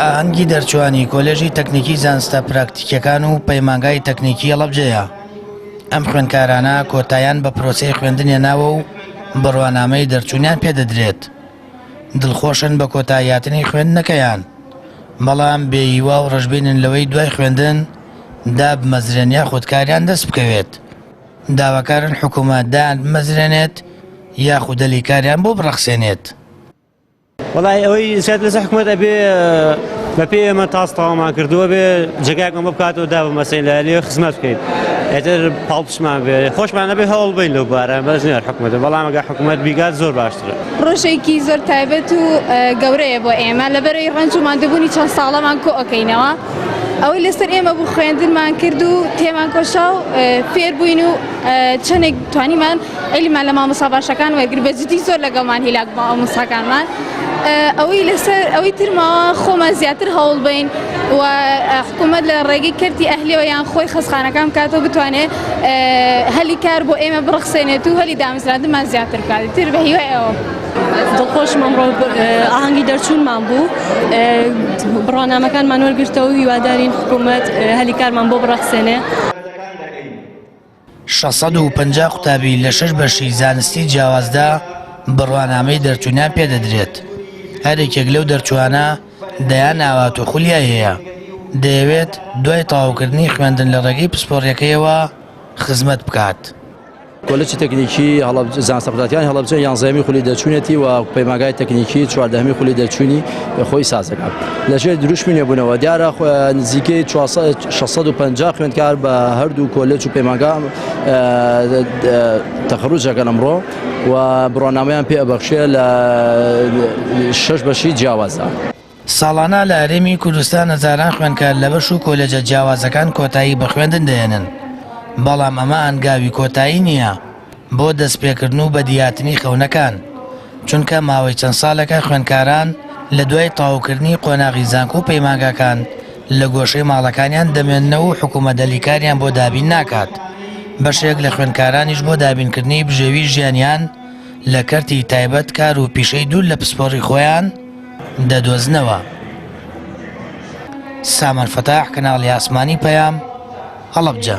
ئاهەنگی دەرچووانی کۆلێژی تەکنیکی زانستە پراکتیکیەکان و پەیمانگای تەکنیکی هەڵەبجەیە. ئەم خوێندکارانە کۆتاییان بە پرۆسەی خوێندنێناوە و بڕوانامەی دەرچوونیان پێدەدرێت. دڵخۆشن بە کۆتاییاتنی خوێندنەکەیان، بەڵام بێهیوا و ڕەشبینن لەوەی دوای خوێندن دا بمەزرێنیا خودکاریان دەست بکەوێت. داواکارن حکوومەت دایان بمەزرێنێت یاخود دەلیکاریان بۆ بڕەخسێنێت. وڵای ئەوەی سێت لەسەر حکوومەت ئەبێ بەپێ ئێمە تاستەوامان کردووە بێ جگایکمان بۆ بکاتەوە دا بە مەسەی لە لێ خزمەت بکەیت. ئێتر پاڵپشمان بێ خۆشمان نەبێ هەوڵ بین لەو بارە بەس نێر حکوومەتە، بەڵام ئەگە حکوومەت بیگات زۆر باشترە. ڕۆژێکی زۆر تایبەت و گەورەیە بۆ ئێمە لەبەرەوەی ڕەنج و ماندووبوونی چەند ساڵەمان کۆ ئەەکەینەوە. ئەوەی لەسەر ئێمە بوو خوێندنمان کرد و تێمان کۆشا و فێر بووین و چەندێک توانیمان عیلیمان لە مامۆستا باشەکان وەرگرت، بەجددی زۆر لەگەڵمان هیلاک مامۆستاکانمان. ئەوەی لەسەر ئەوەی ترمەوە خۆمان زیاتر هەوڵ بین و حکوومەت لە ڕێگەی کردی ئەهلیەوە یان خۆی خەستخانەکان بکاتەوە بتوانێت هەلی کار بۆ ئێمە بڕخسێنێت و هەلی دامەزراندنمان زیاتر بکات. تر بە هیوای ئەوە دڵخۆشمان ئاهەنگی دەرچوونمان بوو، بڕوانامەکانمان وەرگرتەوە و هیوادارین حکوومەت هەلی کارمان بۆ بڕەخسێنێ. 650 قوتابی لە 6 بەشی زانستی جیاوازدا بڕوانامەی دەرچوونیان پێدەدرێت. هەرێکێک لەو دەرچوانە دەیان ئاوات و خولیای هەیە، دەیەوێت دوای تەواوکردنی خوێندن لە ڕێگەی پسپۆڕیەکەیەوە خزمەت بکات. کۆلێجی تەکنیکی زانستە پراکتیکیەکان هەڵەبجە 11هەمی خولی دەرچوونێتی و پەیمانگای تەکنیکی 14هەمی خولی دەرچوونی خۆی سازەکان لەژێر دروشمی نێبوونەوە دیارە نزیکەی 650 خوێندکار بە هەردوو کۆلێج و پەیمانگا تەخەڕوجەکەن ئەمڕۆ و بڕوانامەیان پێ ئەبەخشێ لە 6 بەشی جیاوازدا. ساڵانە لە هەرێمی کوردستان هەزاران خوێندکار لە بەش و کۆلێجە جیاوازەکان کۆتایی بە خوێندن دێنن، بەڵام ئەمە ئەنگاوی کۆتایی نییە بۆ دەستپێکردن و بەدیهاتنی خەونەکان، چونکە ماوەی چەند ساڵێکە خوێندکاران لە دوای تەواوکردنی قۆناغی زانکۆ و پەیمانگاکان لە گۆشەی ماڵەکانیان دەمێننەوە و حکوومەت دەلیکاریان بۆ دابین ناکات. بەشێک لە خوێندکارانیش بۆ دابینکردنی بژێوی ژیانیان لە کەرتی تایبەت کار و پیشەی دوور لە پسپۆڕی خۆیان دەدۆزنەوە. سامان فەتاح، کەناڵی ئاسمانی پەیام، هەڵەبجە.